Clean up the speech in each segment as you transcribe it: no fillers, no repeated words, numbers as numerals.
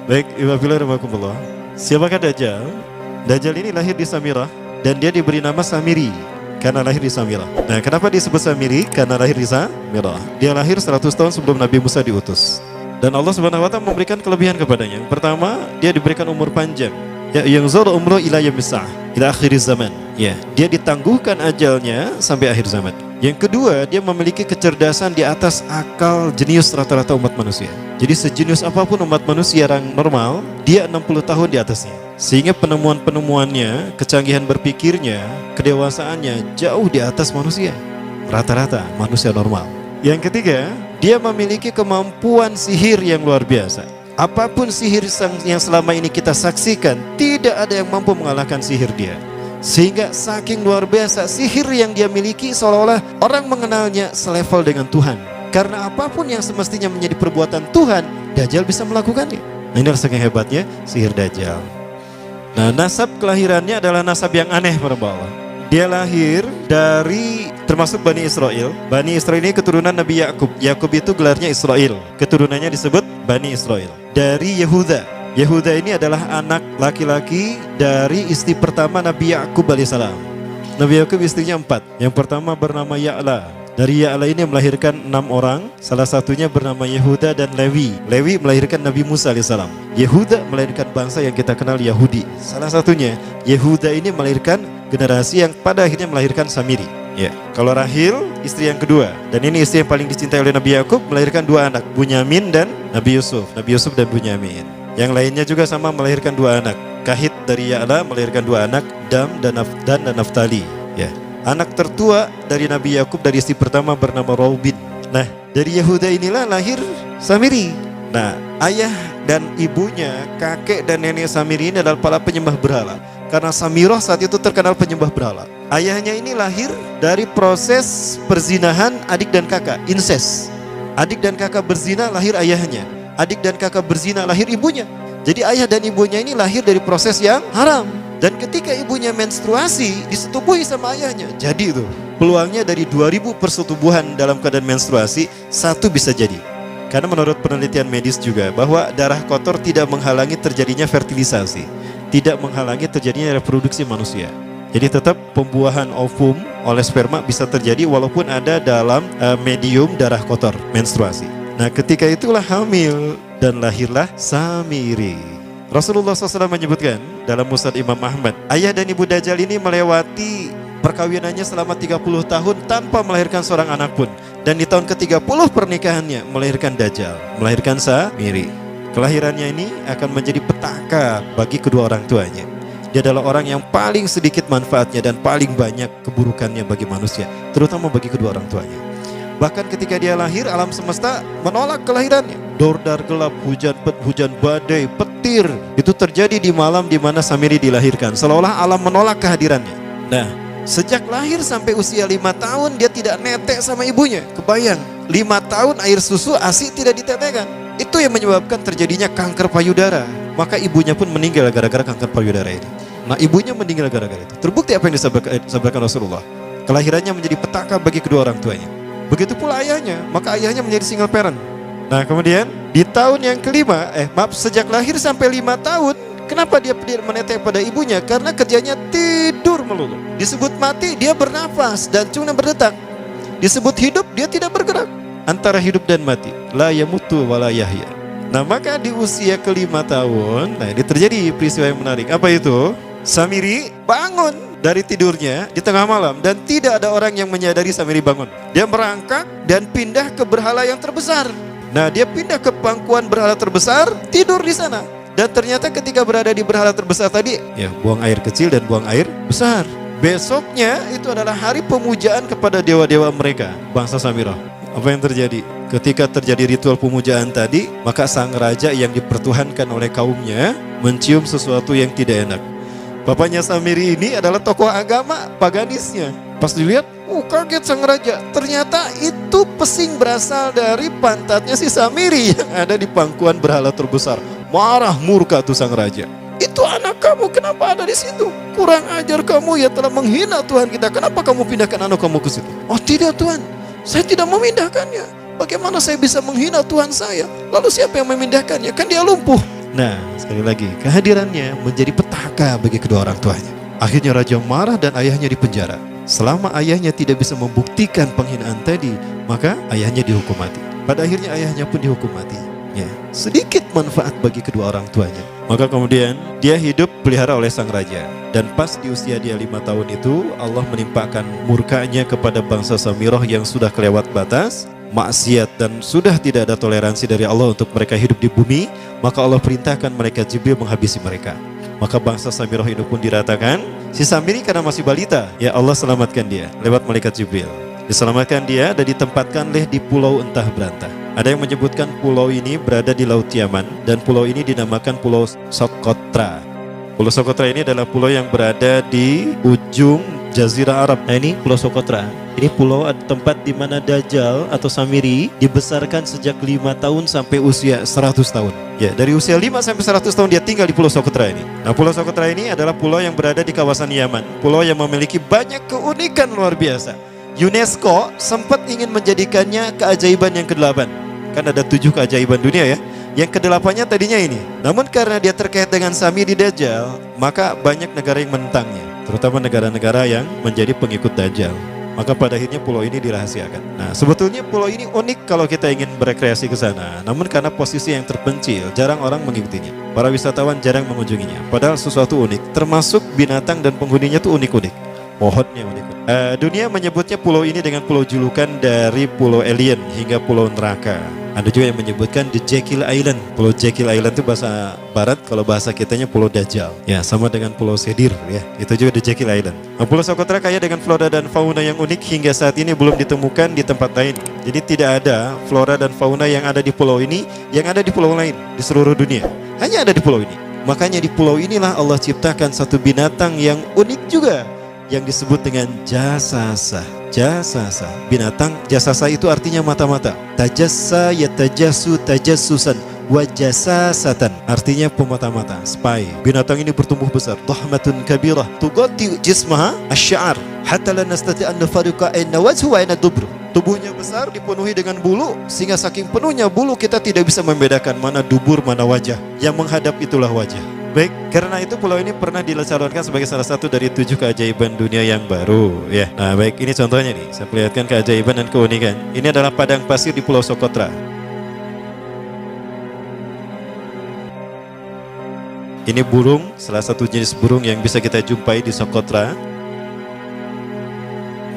Baik, Iwabillah. Siapakah Dajjal? Dajjal ini lahir di Samirah dan dia diberi nama Samiri karena lahir di Samirah. Nah, kenapa disebut Samiri? Karena lahir di Samirah. Dia lahir 100 tahun sebelum Nabi Musa diutus. Dan Allah Subhanahu wa taala memberikan kelebihan kepadanya. Yang pertama, dia diberikan umur panjang. Ya, yang zara umru ila yamisah, ila akhir zaman. Ya, dia ditangguhkan ajalnya sampai akhir zaman. Yang kedua, dia memiliki kecerdasan di atas akal jenius rata-rata umat manusia. Jadi sejenius apapun umat manusia yang normal, dia 60 tahun di atasnya. Sehingga penemuan-penemuannya, kecanggihan berpikirnya, kedewasaannya jauh di atas manusia. Rata-rata manusia normal. Yang ketiga, dia memiliki kemampuan sihir yang luar biasa. Apapun sihir yang selama ini kita saksikan, tidak ada yang mampu mengalahkan sihir dia. Sehingga saking luar biasa sihir yang dia miliki, seolah-olah orang mengenalnya selevel dengan Tuhan. Karena apapun yang semestinya menjadi perbuatan Tuhan, Dajjal bisa melakukannya. Nah, ini saking hebatnya sihir Dajjal. Nah, nasab kelahirannya adalah nasab yang aneh para Allah. Dia lahir dari termasuk Bani Israel. Bani Israel ini keturunan Nabi Yakub. Yakub itu gelarnya Israel. Keturunannya disebut Bani Israel. Dari Yehuda. Yehuda ini adalah anak laki-laki dari istri pertama Nabi Yakub alaihissalam. Nabi Yakub istrinya 4. Yang pertama bernama Ya'la. Dari Ya'la ini melahirkan 6 orang. Salah satunya bernama Yehuda dan Lewi. Lewi melahirkan Nabi Musa alaihissalam. Yehuda melahirkan bangsa yang kita kenal Yahudi. Salah satunya Yehuda ini melahirkan generasi yang pada akhirnya melahirkan Samiri. Ya, kalau Rahil istri yang kedua, dan ini istri yang paling dicintai oleh Nabi Yakub, melahirkan 2 anak, Bunyamin dan Nabi Yusuf. Nabi Yusuf dan Bunyamin. Yang lainnya juga sama melahirkan 2 anak. Kahit dari Ya'la melahirkan 2 anak, Dam dan Naftali. Ya. Anak tertua dari Nabi Yakub dari istri pertama bernama Raubin. Nah, dari Yehuda inilah lahir Samiri. Nah, ayah dan ibunya, kakek dan nenek Samiri ini adalah para penyembah berhala. Karena Samirah saat itu terkenal penyembah berhala. Ayahnya ini lahir dari proses perzinahan adik dan kakak, incest. Adik dan kakak berzina, lahir ayahnya. Adik dan kakak berzina, lahir ibunya. Jadi ayah dan ibunya ini lahir dari proses yang haram. Dan ketika ibunya menstruasi, disetubuhi sama ayahnya. Jadi itu peluangnya dari 2000 persetubuhan dalam keadaan menstruasi, 1 bisa jadi. Karena menurut penelitian medis juga bahwa darah kotor tidak menghalangi terjadinya fertilisasi, tidak menghalangi terjadinya reproduksi manusia. Jadi tetap pembuahan ovum oleh sperma bisa terjadi walaupun ada dalam medium darah kotor, menstruasi. Nah, ketika itulah hamil dan lahirlah Samiri. Rasulullah SAW menyebutkan dalam Musnad Imam Ahmad, ayah dan ibu Dajjal ini melewati perkawinannya selama 30 tahun tanpa melahirkan seorang anak pun. Dan di tahun ke-30 pernikahannya melahirkan Dajjal, melahirkan Samiri. Kelahirannya ini akan menjadi petaka bagi kedua orang tuanya. Dia adalah orang yang paling sedikit manfaatnya dan paling banyak keburukannya bagi manusia, terutama bagi kedua orang tuanya. Bahkan ketika dia lahir, alam semesta menolak kelahirannya. Dordar gelap, hujan badai, petir, itu terjadi di malam di mana Samiri dilahirkan. Seolah-olah alam menolak kehadirannya. Nah, sejak lahir sampai usia 5 tahun dia tidak netek sama ibunya. Kebayang, 5 tahun air susu ASI tidak ditetekkan. Itu yang menyebabkan terjadinya kanker payudara. Maka ibunya pun meninggal gara-gara kanker payudara ini. Nah, ibunya meninggal gara-gara itu. Terbukti apa yang disampaikan Rasulullah. Kelahirannya menjadi petaka bagi kedua orang tuanya. Begitu pula ayahnya, maka ayahnya menjadi single parent. Nah, kemudian di tahun yang kelima, sejak lahir sampai 5 tahun, kenapa dia menetek pada ibunya? Karena kerjanya tidur melulu. Disebut mati, dia bernafas dan cuma berdetak. Disebut hidup, dia tidak bergerak. Antara hidup dan mati, la yamutu wa la yahya. Nah, maka di usia ke-5 tahun, nah ini terjadi peristiwa yang menarik. Apa itu? Samiri bangun dari tidurnya di tengah malam dan tidak ada orang yang menyadari Samiri bangun. Dia merangkak dan pindah ke berhala yang terbesar. Nah, dia pindah ke pangkuan berhala terbesar, tidur di sana. Dan ternyata ketika berada di berhala terbesar tadi, ya buang air kecil dan buang air besar. Besoknya itu adalah hari pemujaan kepada dewa-dewa mereka, bangsa Samirah. Apa yang terjadi? Ketika terjadi ritual pemujaan tadi, maka sang raja yang dipertuhankan oleh kaumnya mencium sesuatu yang tidak enak. Bapaknya Samiri ini adalah tokoh agama paganisnya. Pas dilihat, kaget sang raja. Ternyata itu pesing berasal dari pantatnya si Samiri yang ada di pangkuan berhala terbesar. Marah murka tuh sang raja. Itu anak kamu, kenapa ada di situ? Kurang ajar kamu, ya telah menghina Tuhan kita. Kenapa kamu pindahkan anak kamu ke situ? Oh tidak Tuhan, saya tidak memindahkannya. Bagaimana saya bisa menghina Tuhan saya? Lalu siapa yang memindahkannya? Kan dia lumpuh. Nah, sekali lagi, kehadirannya menjadi petaka bagi kedua orang tuanya. Akhirnya raja marah dan ayahnya dipenjara. Selama ayahnya tidak bisa membuktikan penghinaan tadi, maka ayahnya dihukum mati. Pada akhirnya ayahnya pun dihukum mati. Ya, sedikit manfaat bagi kedua orang tuanya. Maka kemudian dia hidup pelihara oleh sang raja. Dan pas di usia dia 5 tahun itu, Allah menimpakan murkanya kepada bangsa Samirah yang sudah kelewat batas, maksiat, dan sudah tidak ada toleransi dari Allah untuk mereka hidup di bumi. Maka Allah perintahkan malaikat Jibril menghabisi mereka. Maka bangsa Samirah itu pun diratakan. Si Samiri karena masih balita, ya Allah selamatkan dia lewat malaikat Jibril. Diselamatkan dia dan ditempatkan di pulau entah berantah. Ada yang menyebutkan pulau ini berada di Laut Yaman, dan pulau ini dinamakan Pulau Socotra. Pulau Socotra ini adalah pulau yang berada di ujung Jazirah Arab. Nah, ini Pulau Socotra. Ini pulau tempat di mana Dajjal atau Samiri dibesarkan sejak 5 tahun sampai usia 100 tahun. Ya, dari usia 5 sampai 100 tahun dia tinggal di Pulau Socotra ini. Nah, Pulau Socotra ini adalah pulau yang berada di kawasan Yaman. Pulau yang memiliki banyak keunikan luar biasa. UNESCO sempat ingin menjadikannya keajaiban yang ke-8. Kan ada 7 keajaiban dunia ya. Yang ke-8-nya tadinya ini. Namun karena dia terkait dengan Samiri Dajjal, maka banyak negara yang menentangnya, terutama negara-negara yang menjadi pengikut Dajjal. Maka pada akhirnya pulau ini dirahasiakan. Nah, sebetulnya pulau ini unik kalau kita ingin berekreasi ke sana. Namun karena posisi yang terpencil, jarang orang mengikutinya. Para wisatawan jarang mengunjunginya. Padahal sesuatu unik, termasuk binatang dan penghuninya tuh unik-unik. Pohonnya unik. Dunia menyebutnya pulau ini dengan pulau julukan dari pulau alien hingga pulau neraka. Ada juga yang menyebutkan The Jekyll Island. Pulau Jekyll Island itu bahasa barat, kalau bahasa kitanya Pulau Dajjal. Ya, sama dengan Pulau Sedir ya. Itu juga The Jekyll Island. Nah, Pulau Socotra kaya dengan flora dan fauna yang unik hingga saat ini belum ditemukan di tempat lain. Jadi tidak ada flora dan fauna yang ada di pulau ini yang ada di pulau lain di seluruh dunia. Hanya ada di pulau ini. Makanya di pulau inilah Allah ciptakan satu binatang yang unik juga, yang disebut dengan jasasa. Jasasa, binatang jasasa itu artinya mata-mata. Tajassa yatajassu tajassusan wa jasasatan, artinya pemata-mata, spy. Binatang ini bertumbuh besar, dhahmatun kabirah tughatti jismaha asy-sya'ar hatta la nastati' an nafariqa ayna wajhu wa ayna dubru. Tubuhnya besar, dipenuhi dengan bulu, sehingga saking penuhnya bulu kita tidak bisa membedakan mana dubur mana wajah. Yang menghadap itulah wajah. Baik, karena itu pulau ini pernah dicalonkan sebagai salah satu dari 7 keajaiban dunia yang baru ya. Nah, baik, ini contohnya nih. Saya perlihatkan keajaiban dan keunikan. Ini adalah padang pasir di Pulau Socotra. Ini burung, salah satu jenis burung yang bisa kita jumpai di Socotra.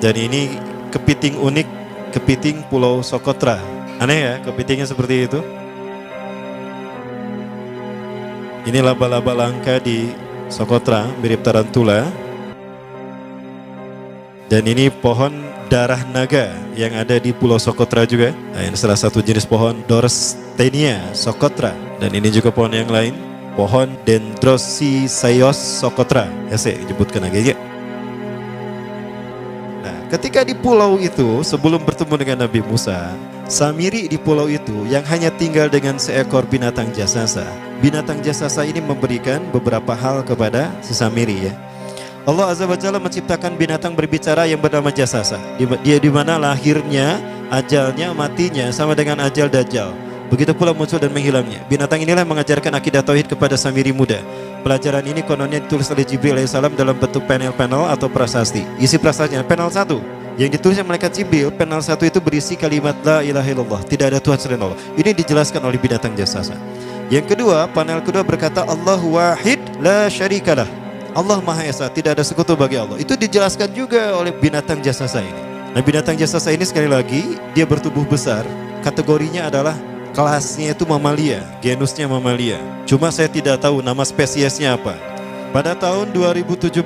Dan ini kepiting unik, kepiting Pulau Socotra. Aneh ya, kepitingnya seperti itu. Ini laba-laba langka di Socotra, mirip tarantula. Dan ini pohon darah naga yang ada di Pulau Socotra juga. Nah, ini salah satu jenis pohon Dorstenia Socotra. Dan ini juga pohon yang lain, pohon Dendrocysaios Socotra. Ya, saya sebutkan lagi ya. Nah, ketika di pulau itu sebelum bertemu dengan Nabi Musa, Samiri di pulau itu yang hanya tinggal dengan seekor binatang jasasa. Binatang jasasa ini memberikan beberapa hal kepada si Samiri ya. Allah Azza wa Jalla menciptakan binatang berbicara yang bernama jasasa. Dia di mana lahirnya, ajalnya, matinya sama dengan ajal Dajjal. Begitu pula muncul dan menghilangnya. Binatang inilah yang mengajarkan akidah tauhid kepada Samiri muda. Pelajaran ini kononnya ditulis oleh Jibril alaihissalam dalam bentuk panel-panel atau prasasti. Isi prasastinya panel 1 yang ditulis oleh malaikat Jibril, panel 1 itu berisi kalimat la ilaha illallah, tidak ada Tuhan selain Allah. Ini dijelaskan oleh binatang jasasa. Yang kedua, panel kedua berkata Allahu wahid la syarikalah. Allah Maha Esa, tidak ada sekutu bagi Allah. Itu dijelaskan juga oleh binatang jasasa ini. Nah, binatang jasasa ini sekali lagi dia bertubuh besar. Kategorinya adalah kelasnya itu mamalia, genusnya mamalia. Cuma saya tidak tahu nama spesiesnya apa. Pada tahun 2017,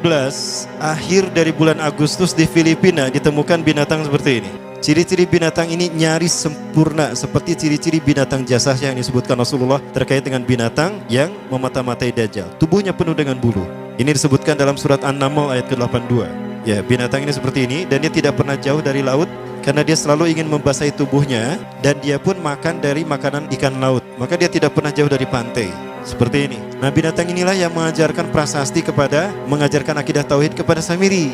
akhir dari bulan Agustus di Filipina ditemukan binatang seperti ini. Ciri-ciri binatang ini nyaris sempurna seperti ciri-ciri binatang jasasa yang disebutkan Rasulullah terkait dengan binatang yang memata-matai Dajjal. Tubuhnya penuh dengan bulu. Ini disebutkan dalam surat An-Naml ayat ke-82. Ya, binatang ini seperti ini dan dia tidak pernah jauh dari laut karena dia selalu ingin membasahi tubuhnya dan dia pun makan dari makanan ikan laut. Maka dia tidak pernah jauh dari pantai. Seperti ini. Nah, binatang inilah yang mengajarkan prasasti mengajarkan akidah tauhid kepada Samiri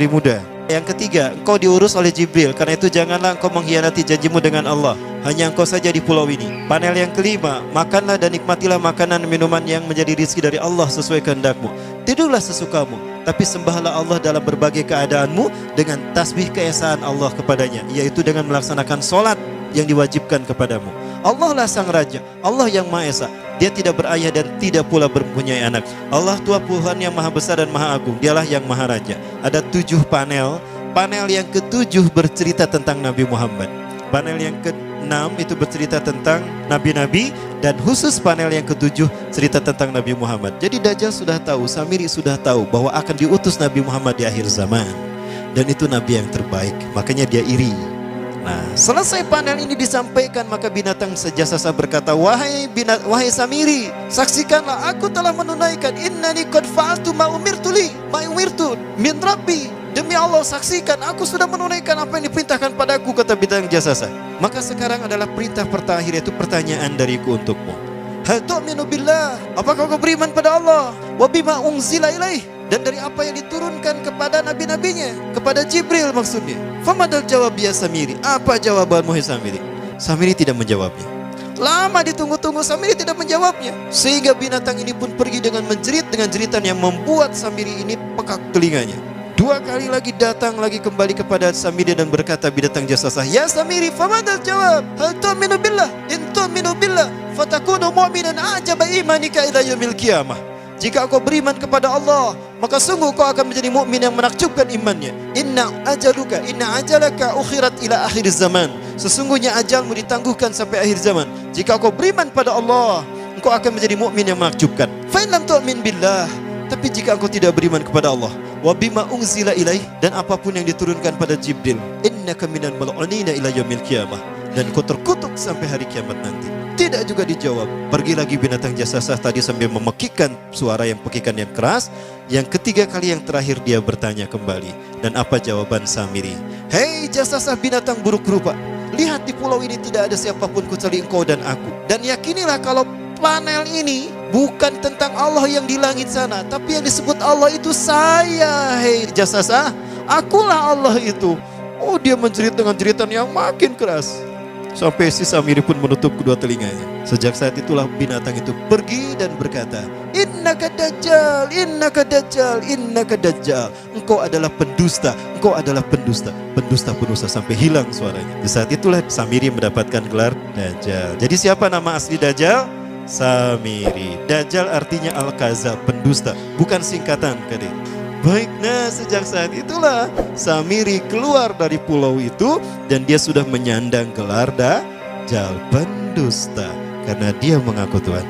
muda. Yang ketiga, engkau diurus oleh Jibril, karena itu janganlah engkau mengkhianati janjimu dengan Allah. hanya engkau saja di pulau ini. Panel yang kelima, makanlah dan nikmatilah makanan minuman yang menjadi rizki dari Allah sesuai kehendakmu. Tidurlah sesukamu, tapi sembahlah Allah dalam berbagai keadaanmu dengan tasbih keesaan Allah kepadanya, yaitu dengan melaksanakan solat yang diwajibkan kepadamu. Allah lah sang raja, Allah yang Maha Esa. Dia tidak berayah dan tidak pula mempunyai anak. Allah Tuhan Tuhan yang maha besar dan maha agung. Dialah yang maha raja. Ada 7 panel. Panel yang ke-7 bercerita tentang Nabi Muhammad. Panel yang ke-6 itu bercerita tentang nabi-nabi, dan khusus panel yang ke-7 cerita tentang Nabi Muhammad. Jadi Dajjal sudah tahu, Samiri sudah tahu bahwa akan diutus Nabi Muhammad di akhir zaman. Dan itu nabi yang terbaik, makanya dia iri. Nah, selesai panel ini disampaikan, maka binatang sejasasa berkata, wahai Samiri, saksikanlah aku telah menunaikan, innani qad fa'altu ma umirtu min rabbi. Demi Allah, saksikan aku sudah menunaikan apa yang diperintahkan padaku, kata binatang jasasa. Maka sekarang adalah perintah terakhir, yaitu pertanyaan dariku untukmu. Hal tu'minu billah, apakah kau beriman pada Allah? Wa bima unzila ilaih, dan dari apa yang diturunkan kepada nabi-nabinya, kepada Jibril maksudnya. Famadal jawab ya Samiri, apa jawabanmu hai Samiri? Samiri tidak menjawabnya. Lama ditunggu-tunggu, Samiri tidak menjawabnya, sehingga binatang ini pun pergi dengan menjerit dengan jeritan yang membuat Samiri ini pekak telinganya. 2 kali lagi datang lagi kembali kepada Samiri dan berkata binatang jasasa, ya Samiri, famadal jawab? Hal tu'minu billah, in tu'minu billah fatakunu mu'minan ajaba imanika ila yaumil qiyamah. Jika kau beriman kepada Allah, maka sungguh kau akan menjadi mukmin yang menakjubkan imannya. Inna ajalaka ukhirat ila akhir zaman. Sesungguhnya ajalmu ditangguhkan sampai akhir zaman. Jika kau beriman pada Allah, engkau akan menjadi mukmin yang menakjubkan. Fa in lam tu'min billah, tapi jika engkau tidak beriman kepada Allah, wa bima unzila ilaih, dan apapun yang diturunkan pada Jibril, innaka minal mal'unina ila yaumil qiyamah, dan kau terkutuk sampai hari kiamat nanti. Tidak juga dijawab. Pergi lagi binatang jasasa tadi sambil memekikkan suara yang pekikan yang keras. Yang ketiga kali yang terakhir dia bertanya kembali. Dan apa jawaban Samiri? Hei jasasa binatang buruk rupa, lihat di pulau ini tidak ada siapapun kecuali engkau dan aku. Dan yakinilah kalau panel ini bukan tentang Allah yang di langit sana, tapi yang disebut Allah itu saya. Hei jasasa, akulah Allah itu. Oh, dia menjerit dengan jeritan yang makin keras, sampai si Samiri pun menutup kedua telinganya. Sejak saat itulah binatang itu pergi dan berkata, innaka dajjal, innaka dajjal, innaka dajjal. Engkau adalah pendusta, engkau adalah pendusta, pendusta sampai hilang suaranya. Di saat itulah Samiri mendapatkan gelar Dajjal. Jadi siapa nama asli Dajjal? Samiri. Dajjal artinya al-kazab, pendusta, bukan singkatan kadek. Baik, nah sejak saat itulah Samiri keluar dari pulau itu dan dia sudah menyandang gelar Dajjal, pendusta, karena dia mengaku Tuhan.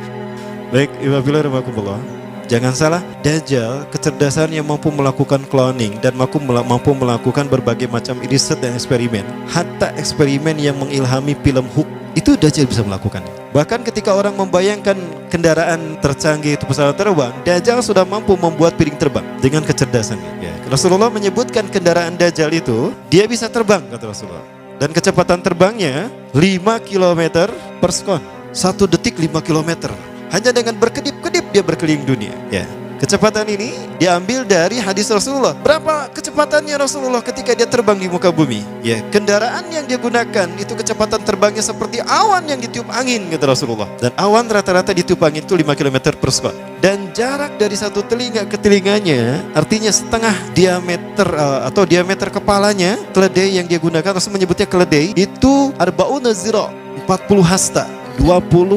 Baik, Iwabillah, jangan salah, Dajjal kecerdasan yang mampu melakukan cloning dan mampu melakukan berbagai macam riset dan eksperimen. Hatta eksperimen yang mengilhami film Hook itu Dajjal bisa melakukan. Bahkan ketika orang membayangkan kendaraan tercanggih itu pesawat terbang, Dajjal sudah mampu membuat piring terbang dengan kecerdasannya. Ya. Rasulullah menyebutkan kendaraan Dajjal itu dia bisa terbang, kata Rasulullah. Dan kecepatan terbangnya 5 km per sekon. 1 detik 5 km. Hanya dengan berkedip-kedip dia berkeliling dunia. Ya. Kecepatan ini diambil dari hadis Rasulullah. Berapa kecepatannya Rasulullah ketika dia terbang di muka bumi? Ya, kendaraan yang dia gunakan itu kecepatan terbangnya seperti awan yang ditiup angin, kata Rasulullah. Dan awan rata-rata ditiup angin itu 5 km per sekon. Dan jarak dari satu telinga ke telinganya, artinya setengah diameter atau diameter kepalanya, keledai yang dia gunakan, Rasul menyebutnya keledai, itu arba'una zira, 40 hasta, 27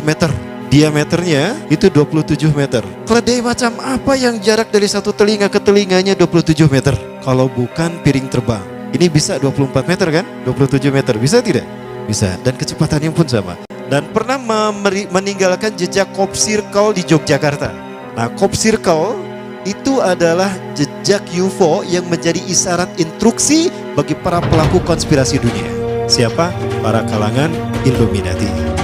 meter. Diameternya itu 27 meter. Keledai macam apa yang jarak dari satu telinga ke telinganya 27 meter? Kalau bukan piring terbang. Ini bisa 24 meter kan? 27 meter, bisa tidak? Bisa, dan kecepatannya pun sama. Dan pernah meninggalkan jejak Cop Circle di Yogyakarta. Nah, Cop Circle itu adalah jejak UFO yang menjadi isyarat instruksi bagi para pelaku konspirasi dunia. Siapa? Para kalangan Illuminati.